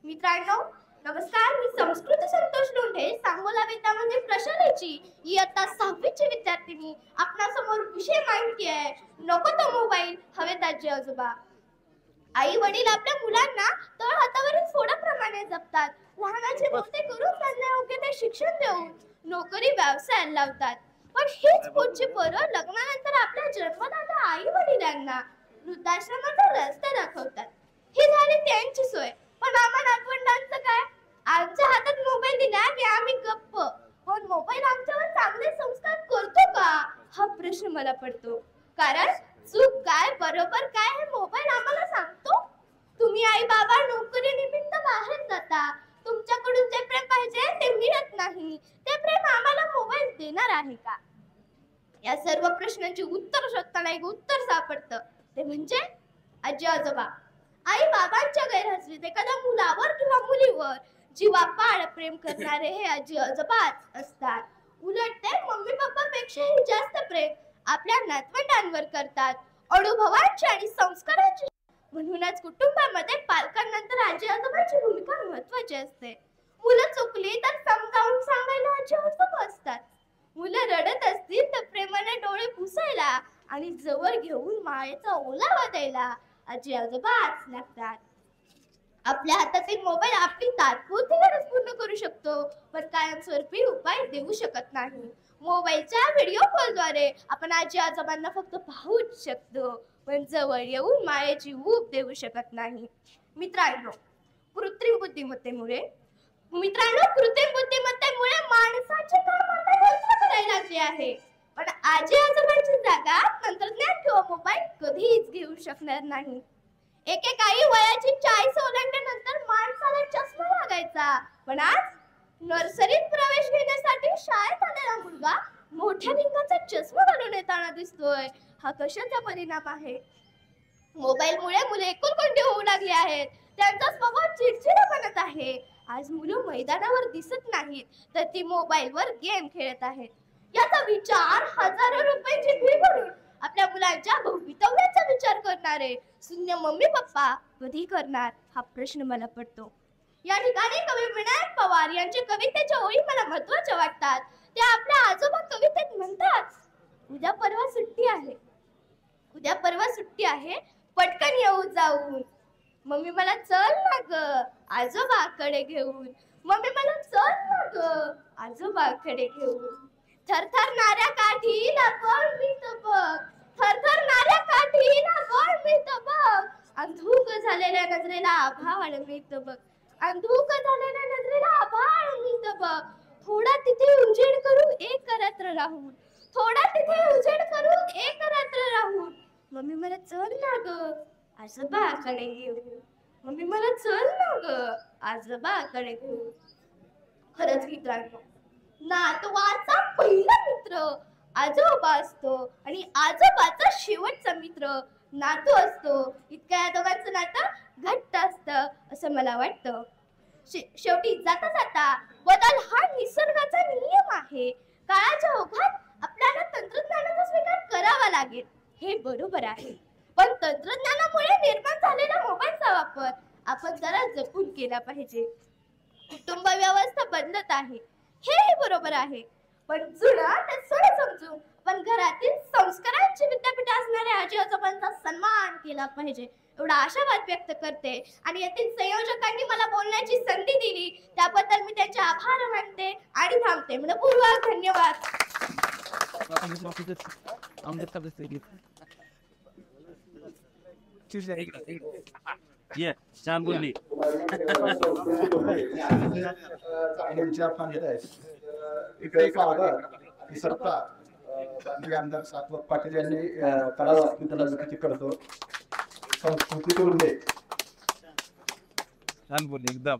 मित्रांनो नमस्कार, मी संस्कृत संतोष लोंढे सांगोला विद्यामंदिर प्रशालेची इयत्ता 6वीची विद्यार्थिनी आपणासमोर विषय मांडते आहे. नको तो मोबाईल, हवेत आजी आजोबा. आई वडील आपल्या मुलांना तळ हातावरील फोडाप्रमाणे जपतात. लहानाचे मोठे करून त्यांना योग्य ते शिक्षण देऊन नोकरी व्यवसायाला लावतात. पण हेच पुढची पोरं लग्नानंतर आपल्या जन्मदाता आई वडिलांना वृद्धाश्रमाचा रस्ता दाखवतात. ही झाली त्यांची सोय, पण आम्हा नातवंडांचं काय? आमच्या हातात मोबाईल दिला की आम्ही गप्प. पण मोबाईल आमच्यावर चांगले संस्कार करतो का, हा प्रश्न मला पडतो. कारण चूक काय बरोबर काय हे मोबाईल आम्हाला सांगतो. तुम्ही आई बाबा नोकरी निमित्त बाहेर जाता, तुमच्याकडून जे प्रेम पाहिजे ते मिळत नाही. ते प्रेम आम्हाला मोबाईल देणार आहे का? या सर्व प्रश्नांची उत्तर शोधताना एक उत्तर सापडतं, ते म्हणजे आजी आजोबा. आई बाबांच्या गैरहजेरीत एखाद्या मुलावर किंवा मुलीवर जीवापाड प्रेम करणारे हे आजी आजोबाच असतात. उलट ते मम्मी पप्पापेक्षाही जास्त प्रेम आपल्या नातवंडांवर करतात, अनुभवांची आणि संस्कारांची. म्हणूनच कुटुंबामध्ये पालकांनंतर आजी आजोबांची भूमिका महत्त्वाची असते. मुलं चुकली तर समजावून सांगायला आजी आजोबा असतात. मुलं रडत असतील तर प्रेमाने डोळे पुसायला आणि जवळ घेऊन मायेचा ओलावा द्यायला आजी आजोबाच लागतात. आपल्या हातातील मोबाईल आपली तात्पुरती गरज पूर्ण करू शकतो, पण कायमस्वरूपी उपाय देऊ शकत नाही. मोबाईलच्या व्हिडिओ कॉलद्वारे आपण आजी आजोबांना फक्त पाहूच शकतो, पण जवळ येऊन मायेची ऊब देऊ शकत नाही. मित्रांनो कृत्रिम बुद्धिमत्तेमुळे माणसाचे काम आता यंत्र करायला लागले आहे. पण आजी आजोबांची जागा तंत्रज्ञान किंवा मोबाईल कधीच घेऊ शकणार नाही. एक आई वयाची 40 ओलांडल्यानंतर माणसाला चष्मा लागायचा, पण आज नर्सरीत प्रवेश घेण्यासाठी शाळेत आलेला मुलगा मोठ्या भिंगाचा चष्मा घालून येताना दिसतोय. हा कशाचा परिणाम आहे? मोबाईलमुळे मुले एकुलकोंडी होऊ लागली आहेत. त्यांचा स्वभाव चिडचिडा बनत आहे. आज मुलं मैदानावर दिसत नाहीत, तर ती मोबाईलवर गेम खेळत आहेत. याचा विचार हजारो रुपयाची फी भरून आपल्या मुलांच्या भवितव्याचा विचार करणारे शून्य मम्मी पप्पा कधी करणार, हा प्रश्न मला पडतो. या ठिकाणी कवी विनायक पवार यांचे कवितेच्या ओळी मला महत्त्वाच्या वाटतात. ते आपल्या आजोबा कवितेत म्हणतात, उद्या परवा सुट्टी आहे, पटकन येऊ जाऊन. मम्मी मला चल ना ग आजोबाकडे घेऊन. मम्मी मला चल ना ग आजोबाकडे घेऊन. थरथरणाऱ्या काठीला कोण मिळतं बघ, थरथरणाऱ्या काठीला कोण मिळतं बघ. अंधुक झालेल्या नजरेला आभाळ मिळतं बघ, अंधुक झालेल्या नजरेला आभाळ मिळतं बघ. थोडा तिथे उजेड करून एक रात्र राहून, थोडा तिथे उजेड करून एक रात्र राहून. मम्मी मला चल ना ग आजोबाकडे घेऊन. मम्मी मला चल ना ग आजोबाकडे घेऊन. खरंच मित्रांनो, नातवाचा पहिला मित्र आजोबा असतो आणि आजोबाचा शेवटचा मित्र नातू असतो. इतक्या या दोघांचं नातं घट्ट असतं असं मला वाटतं. शेवटी जाता जाता बदल हा निसर्गाचा नियम आहे. काळाच्या ओघात आपल्याला तंत्रज्ञानाचा स्वीकार करावा लागेल, हे बरोबर आहे. पण तंत्रज्ञानामुळे निर्माण झालेला मोबाईलचा वापर आपण जरा जपून केला पाहिजे. कुटुंब व्यवस्था बदलत आहे, हेही बरोबर आहे. पण जुनं ते सोडं समजून पण घरातील संस्कारांची विद्यापीठ असणाऱ्या आजी आजोबांचा सन्मान केला पाहिजे, एवढा आशावाद व्यक्त करते. आणि येथील संयोजकांनी मला बोलण्याची संधी दिली त्याबद्दल मी त्यांचे आभार मानते आणि थांबते. मनपूर्वक धन्यवाद. छान बोलली. आमदार सातवत पाटील यांनी कला वास्तुकला विकसित करतो संस्कृती करून दे. छान बोलली एकदम.